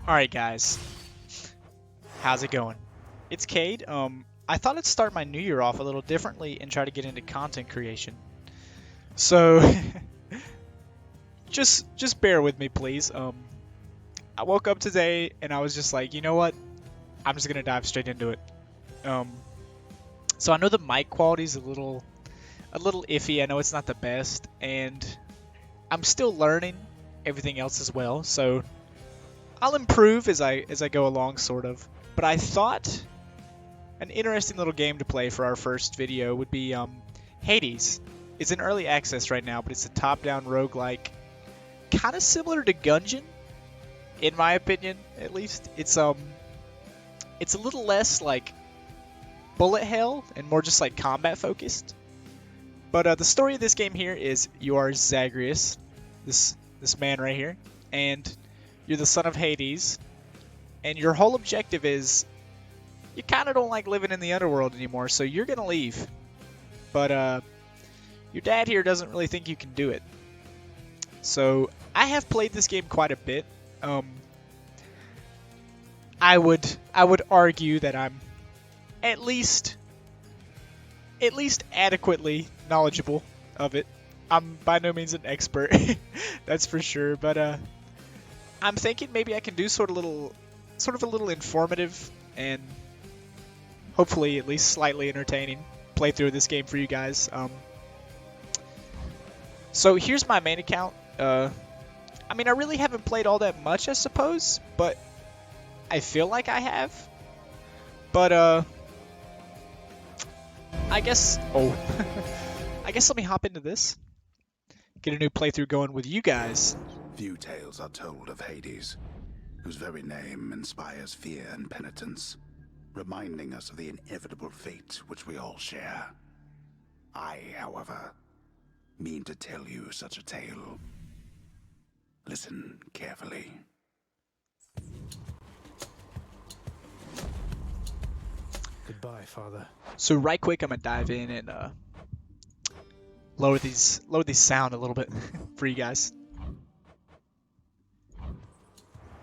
Alright guys, how's it going? It's Cade. I thought I'd start my new year off a little differently and try to get into content creation. So, just bear with me please. I woke up today and I was just like, you know what? I'm just gonna dive straight into it. Um, so I know the mic quality is a little iffy. I know it's not the best, and I'm still learning everything else as well. So I'll improve as I go along, sort of. But I thought an interesting little game to play for our first video would be Hades. It's in early access right now, but it's a top-down roguelike, kind of similar to Gungeon, in my opinion, at least. It's a little less like bullet hell and more just like combat focused. But the story of this game here is you are Zagreus, this man right here, and you're the son of Hades, and your whole objective is you kind of don't like living in the underworld anymore, so you're gonna leave. But your dad here doesn't really think you can do it. So I have played this game quite a bit. I would argue that I'm at least adequately knowledgeable of it. I'm by no means an expert, that's for sure. But I'm thinking maybe I can do sort of a little informative and hopefully at least slightly entertaining playthrough of this game for you guys. So here's my main account. I mean, I really haven't played all that much, I suppose, but I feel like I have. But I guess I guess let me hop into this. Get a new playthrough going with you guys. Few tales are told of Hades, whose very name inspires fear and penitence, reminding us of the inevitable fate which we all share. I, however, mean to tell you such a tale. Listen carefully. Goodbye, Father. So right quick, I'm gonna dive in and lower these sound a little bit for you guys.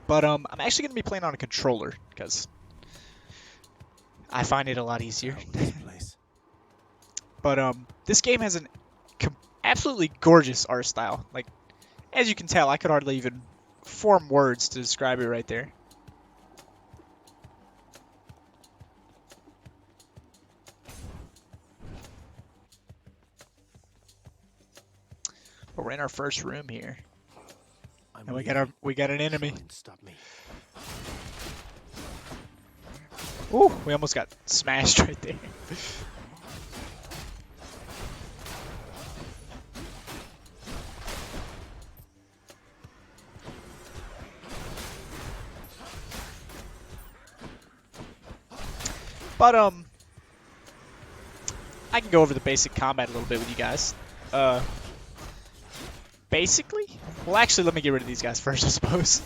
But I'm actually gonna be playing on a controller because I find it a lot easier. But this game has an absolutely gorgeous art style. Like, as you can tell, I could hardly even form words to describe it right there. But we're in our first room here, and we got an enemy. Stop me. Ooh, we almost got smashed right there. But I can go over the basic combat a little bit with you guys. Basically, well, actually, let me get rid of these guys first, I suppose.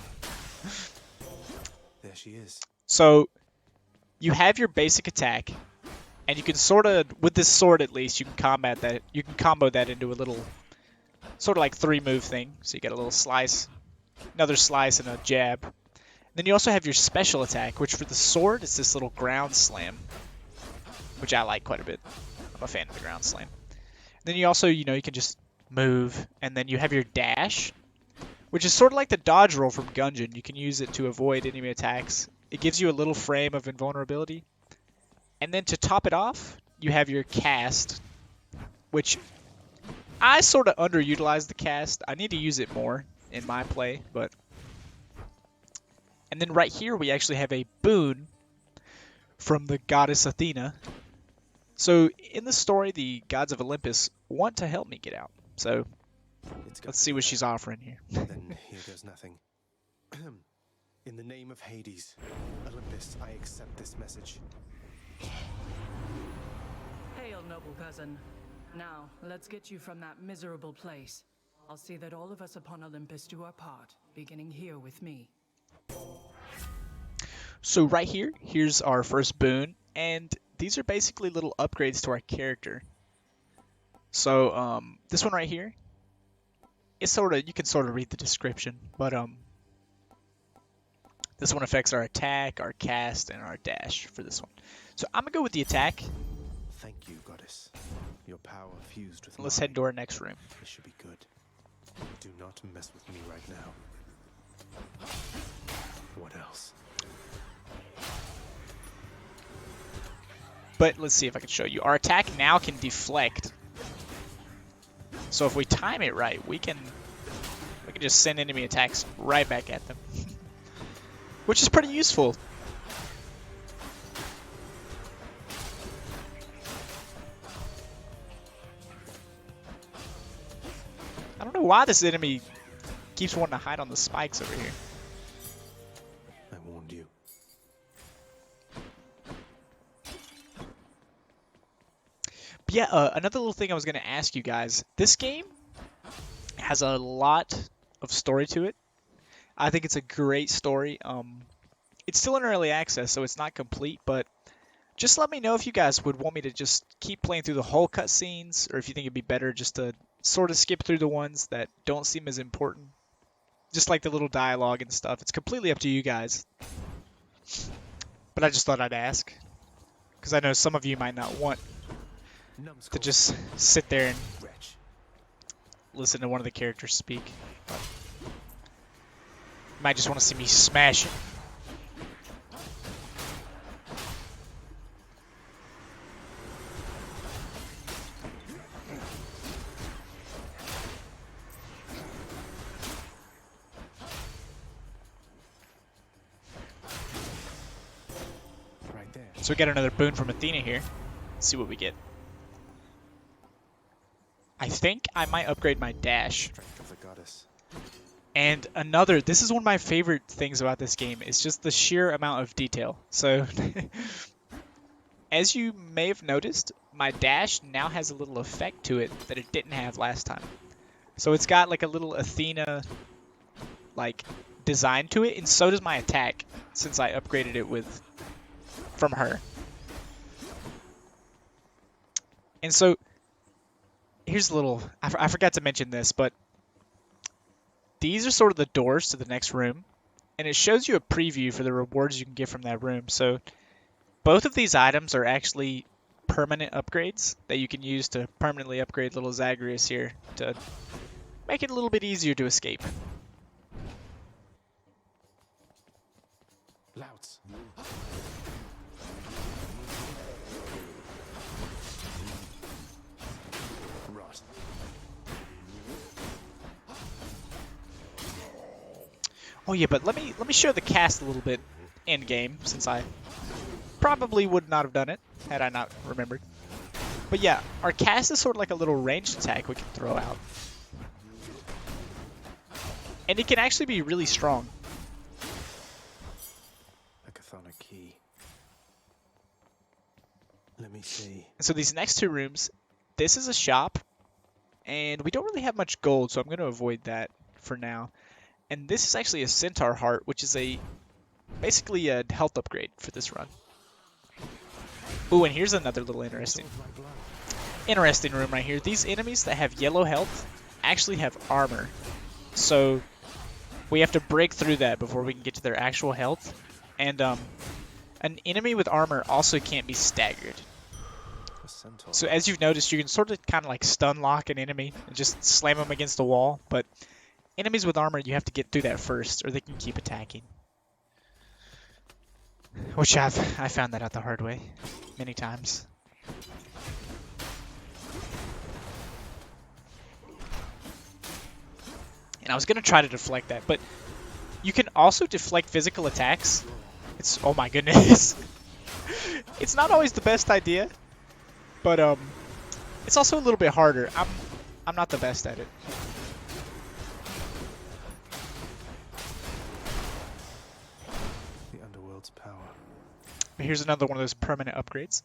There she is. So you have your basic attack, and you can sort of, with this sword at least, you can combat that. You can combo that into a little sort of like 3-move thing. So you get a little slice, another slice, and a jab. Then you also have your special attack, which for the sword is this little ground slam, which I like quite a bit. I'm a fan of the ground slam. Then you also, you can just move, and then you have your dash, which is sort of like the dodge roll from Gungeon. You can use it to avoid enemy attacks. It gives you a little frame of invulnerability. And then to top it off, you have your cast, which I sort of underutilize the cast. I need to use it more in my play, but... And then right here, we actually have a boon from the goddess Athena. So in the story, the gods of Olympus want to help me get out. So let's see what she's offering here. Then here goes nothing. In the name of Hades, Olympus, I accept this message. Hail, noble cousin. Now, let's get you from that miserable place. I'll see that all of us upon Olympus do our part, beginning here with me. So right here, here's our first boon, and these are basically little upgrades to our character. So this one right here, it's you can sort of read the description, but This one affects our attack, our cast, and our dash for this one. So I'm gonna go with the attack. Thank you, goddess. Your power fused with Let's mine. head into our next room. This should be good. Do not mess with me right now. What else? But let's see if I can show you. Our attack now can deflect. So if we time it right, we can just send enemy attacks right back at them. Which is pretty useful. I don't know why this enemy keeps wanting to hide on the spikes over here. I warned you. But yeah, another little thing I was going to ask you guys. This game has a lot of story to it. I think it's a great story. It's still in early access, so it's not complete, but just let me know if you guys would want me to just keep playing through the whole cutscenes, or if you think it'd be better just to sort of skip through the ones that don't seem as important. Just like the little dialogue and stuff. It's completely up to you guys. But I just thought I'd ask. Because I know some of you might not want to just sit there and listen to one of the characters speak. But you might just want to see me smash it. Right there. So we got another boon from Athena here. Let's see what we get. I think I might upgrade my dash. Strength of the goddess. And another, this is one of my favorite things about this game, is just the sheer amount of detail. So, as you may have noticed, my dash now has a little effect to it that it didn't have last time. So it's got like a little Athena, like, design to it, and so does my attack, since I upgraded it from her. And so, here's a little, I forgot to mention this, but these are sort of the doors to the next room, and it shows you a preview for the rewards you can get from that room. So both of these items are actually permanent upgrades that you can use to permanently upgrade little Zagreus here to make it a little bit easier to escape. Louts. Rot. Oh yeah, but let me show the cast a little bit in game, since I probably would not have done it had I not remembered. But yeah, our cast is sort of like a little ranged attack we can throw out. And it can actually be really strong. A chthonic key. Let me see. And so these next two rooms, this is a shop, and we don't really have much gold, so I'm going to avoid that for now. And this is actually a Centaur Heart, which is basically a health upgrade for this run. Ooh, and here's another little interesting room right here. These enemies that have yellow health actually have armor. So we have to break through that before we can get to their actual health. And an enemy with armor also can't be staggered. So as you've noticed, you can sort of kind of like stun lock an enemy and just slam them against the wall. But enemies with armor, you have to get through that first, or they can keep attacking. Which I found that out the hard way many times. And I was going to try to deflect that, but you can also deflect physical attacks. Oh my goodness. It's not always the best idea, but it's also a little bit harder. I'm not the best at it. The underworld's power. But here's another one of those permanent upgrades.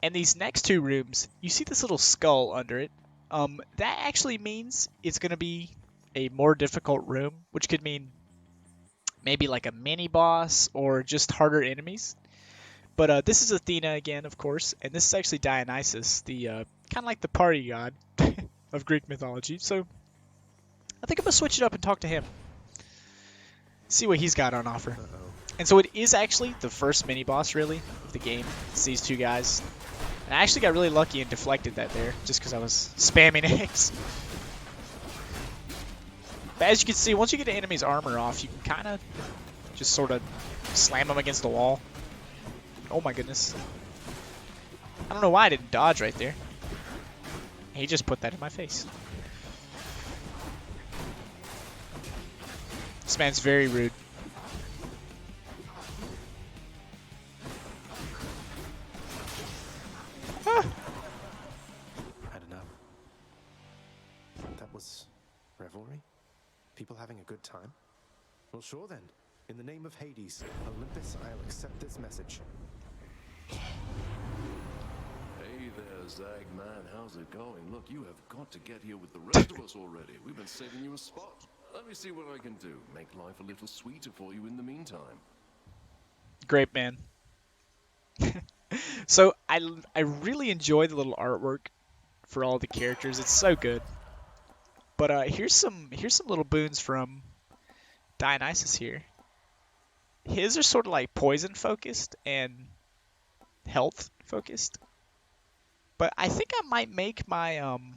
And these next two rooms, you see this little skull under it. That actually means it's going to be a more difficult room, which could mean maybe like a mini boss or just harder enemies. But this is Athena again, of course, and this is actually Dionysus, the kind of like the party god of Greek mythology. So I think I'm gonna switch it up and talk to him. See what he's got on offer. And so it is actually the first mini-boss, really, of the game. It's these two guys. And I actually got really lucky and deflected that there, just because I was spamming eggs. But as you can see, once you get an enemy's armor off, you can kind of just sort of slam them against the wall. Oh my goodness. I don't know why I didn't dodge right there. He just put that in my face. This man's very rude. Ah. Had enough. That was revelry? People having a good time? Well, sure then. In the name of Hades, Olympus, I'll accept this message. Hey there, Zag man, how's it going? Look, you have got to get here with the rest of us already. We've been saving you a spot. Let me see what I can do. Make life a little sweeter for you in the meantime. Great, man. So I really enjoy the little artwork for all the characters. It's so good. But here's some little boons from Dionysus here. His are sort of like poison focused and health focused. But I think I might make my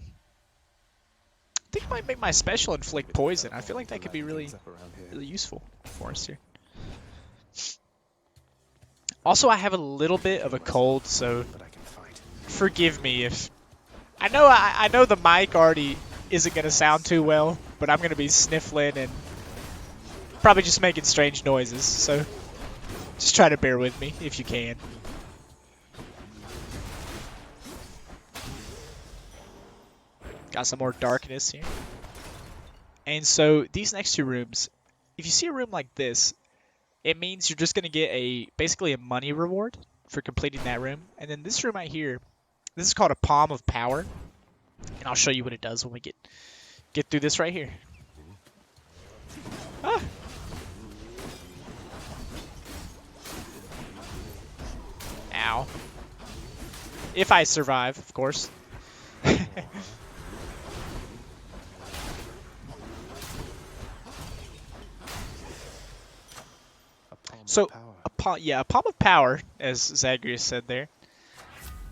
special inflict poison. I feel like that could be really useful for us here. Also, I have a little bit of a cold, so forgive me if I know the mic already isn't gonna sound too well, but I'm gonna be sniffling and probably just making strange noises. So just try to bear with me if you can. Got some more darkness here. And so these next two rooms, if you see a room like this, it means you're just going to get basically a money reward for completing that room. And then this room right here, this is called a Palm of Power. And I'll show you what it does when we get through this right here. Ah. Ow. If I survive, of course. So, a Palm of Power, as Zagreus said there,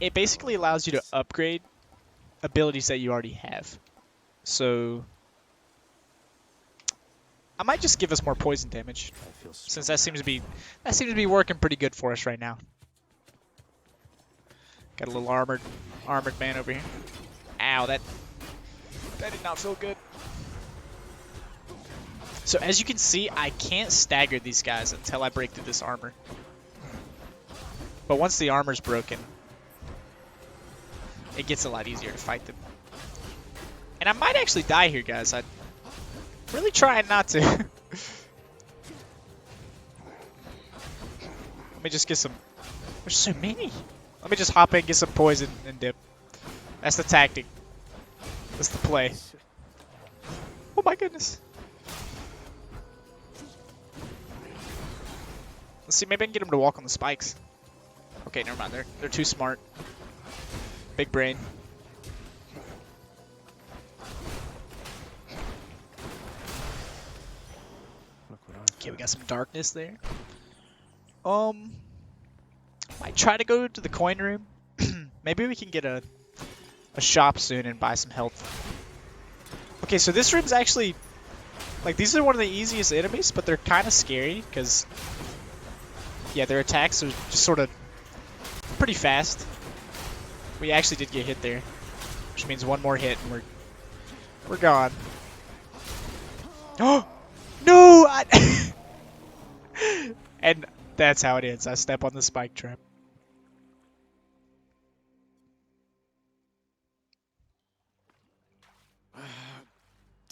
it basically allows you to upgrade abilities that you already have. So, I might just give us more poison damage, since that seems to be working pretty good for us right now. Got a little armored man over here. Ow, that did not feel good. So as you can see, I can't stagger these guys until I break through this armor. But once the armor's broken, it gets a lot easier to fight them. And I might actually die here, guys. I'm really trying not to. Let me just get some... There's so many. Let me just hop in, get some poison, and dip. That's the tactic. That's the play. Oh my goodness. Let's see, maybe I can get them to walk on the spikes. Okay, never mind. They're too smart. Big brain. Okay, we got some darkness there. Might try to go to the coin room. Maybe we can get a shop soon and buy some health. Okay, so this room's actually... Like, these are one of the easiest enemies, but they're kind of scary, because... Yeah, their attacks are just sort of pretty fast. We actually did get hit there, which means one more hit and we're gone. Oh no! And that's how it ends. I step on the spike trap.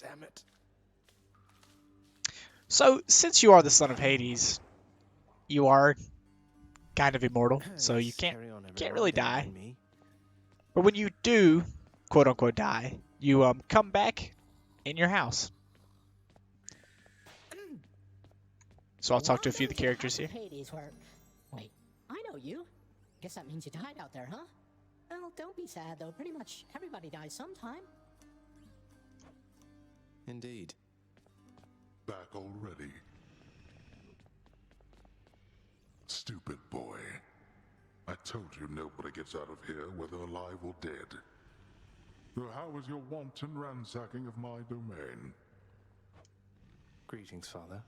Damn it. So, since you are the son of Hades, you are kind of immortal, so you can't really die. But when you do, quote unquote, die, you come back in your house. So I'll talk to a few of the characters here. Wait, I know you. Guess that means you died out there, huh? Well, don't be sad though. Pretty much everybody dies sometime. Indeed. Back already. told you nobody gets out of here, whether alive or dead. So how was your wanton ransacking of my domain? Greetings, Father.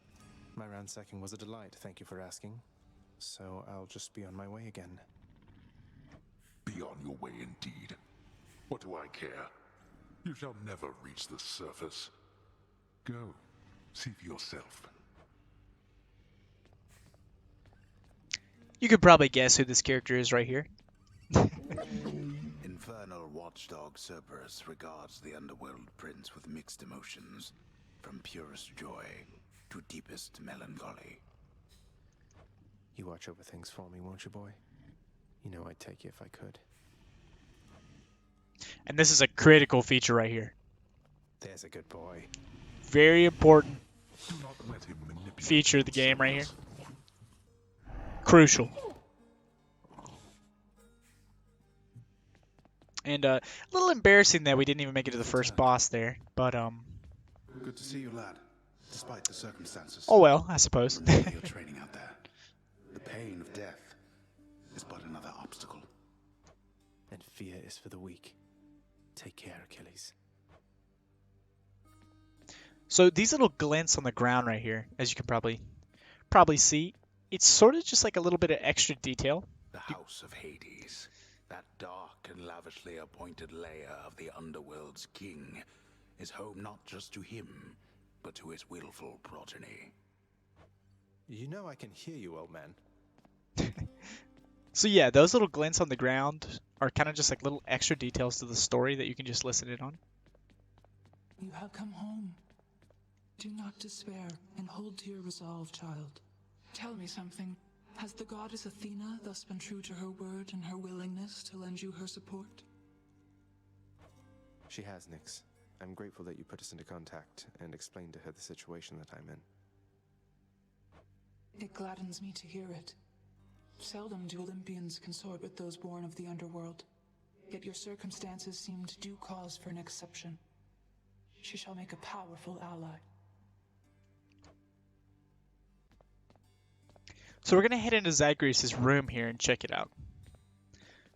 My ransacking was a delight, thank you for asking. So I'll just be on my way again. Be on your way indeed. What do I care? You shall never reach the surface. Go, see for yourself. You could probably guess who this character is right here. Infernal watchdog Cerberus regards the underworld prince with mixed emotions, from purest joy to deepest melancholy. You watch over things for me, won't you, boy? You know I'd take you if I could. And this is a critical feature right here. There's a good boy. Very important Do not let him manipulate feature of the game right here. Cerberus. Crucial. And a little embarrassing that we didn't even make it to the first boss there, but Good to see you, lad, despite the circumstances. oh well, I suppose. Remember your training out there. The pain of death is but another obstacle. And fear is for the weak. Take care, Achilles. So these little glints on the ground right here, as you can probably see, it's sort of just like a little bit of extra detail. The House of Hades, that dark and lavishly appointed lair of the underworld's king, is home not just to him, but to his willful progeny. You know I can hear you, old man. So yeah, those little glints on the ground are kind of just like little extra details to the story that you can just listen in on. You have come home. Do not despair and hold to your resolve, child. Tell me something. Has the goddess Athena thus been true to her word and her willingness to lend you her support? She has, Nyx. I'm grateful that you put us into contact and explained to her the situation that I'm in. It gladdens me to hear it. Seldom do Olympians consort with those born of the underworld, yet your circumstances seemed due cause for an exception. She shall make a powerful ally. So we're going to head into Zagreus' room here and check it out.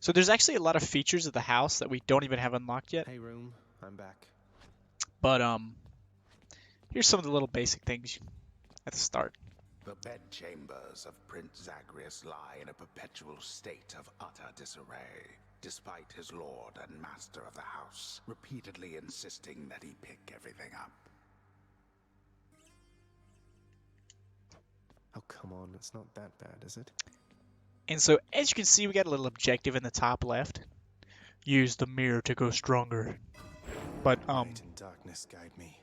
So there's actually a lot of features of the house that we don't even have unlocked yet. Hey, room. I'm back. But here's some of the little basic things at the start. The bedchambers of Prince Zagreus lie in a perpetual state of utter disarray, despite his lord and master of the house repeatedly insisting that he pick everything up. Oh, come on. It's not that bad, is it? And so as you can see, we got a little objective in the top left. Use the mirror to go stronger. But Light and darkness guide me.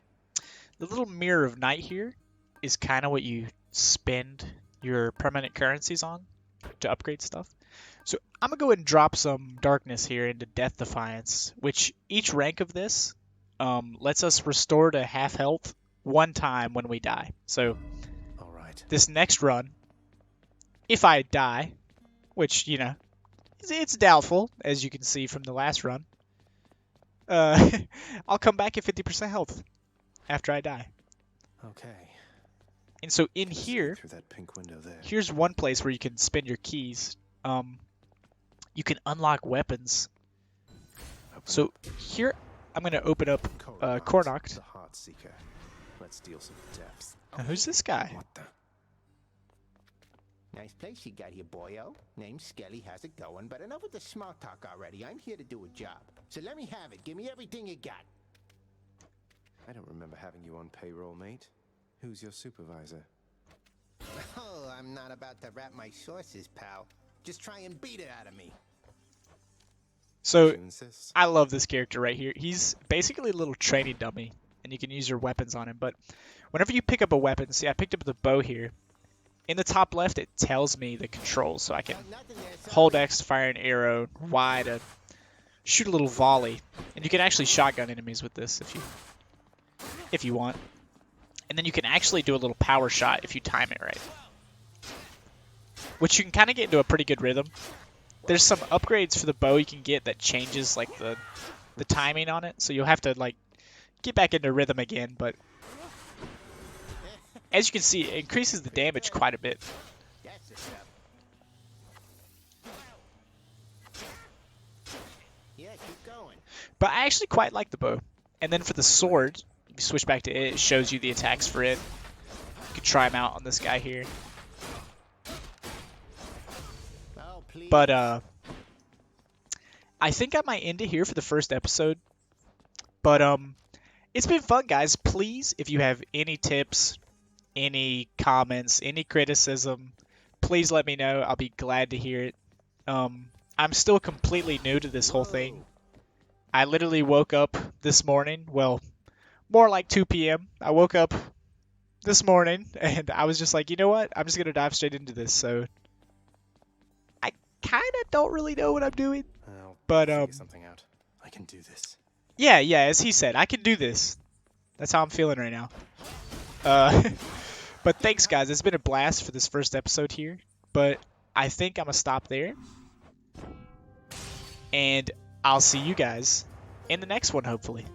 the little mirror of night here is kind of what you spend your permanent currencies on to upgrade stuff. So I'm gonna go ahead and drop some darkness here into Death Defiance, which each rank of this lets us restore to half health one time when we die. So All right. this next run, if I die, which, you know, it's doubtful, as you can see from the last run, I'll come back at 50% health after I die. Okay. And so in Just here, through that pink window there. here's one place where you can spend your keys. You can unlock weapons. Open So up. here, I'm going to open up Kornoct, Kornoct. the Heart Seeker. Let's deal some depth. Now, who's this guy? What the? Nice place you got here, boyo. Name's Skelly, how's it going? But enough with the small talk already. I'm here to do a job. So let me have it. Give me everything you got. I don't remember having you on payroll, mate. Who's your supervisor? Oh, I'm not about to wrap my sources, pal. Just try and beat it out of me. So You insist? I love this character right here. He's basically a little training dummy, and you can use your weapons on him. But whenever you pick up a weapon, see, I picked up the bow here. In the top left, it tells me the controls, so I can Nothing there, son. hold X to fire an arrow, Y to shoot a little volley, and you can actually shotgun enemies with this if you want. And then you can actually do a little power shot if you time it right, which you can kind of get into a pretty good rhythm. There's some upgrades for the bow you can get that changes like the timing on it, so you'll have to like get back into rhythm again. But as you can see, it increases the damage quite a bit. That's the stuff. But I actually quite like the bow. And then for the sword, if you switch back to it, it shows you the attacks for it. You can try them out on this guy here. Oh, please. But I think I might end it here for the first episode. But it's been fun, guys. Please, if you have any tips, any comments, any criticism, please let me know. I'll be glad to hear it. I'm still completely new to this whole thing. I literally woke up this morning, well, more like 2 p.m. I woke up this morning and I was just like, you know what? I'm just going to dive straight into this. So I kind of don't really know what I'm doing. I'll But figure something out. I can do this. yeah, as he said, I can do this. That's how I'm feeling right now. But thanks, guys. It's been a blast for this first episode here. But I think I'm going to stop there. And I'll see you guys in the next one, hopefully.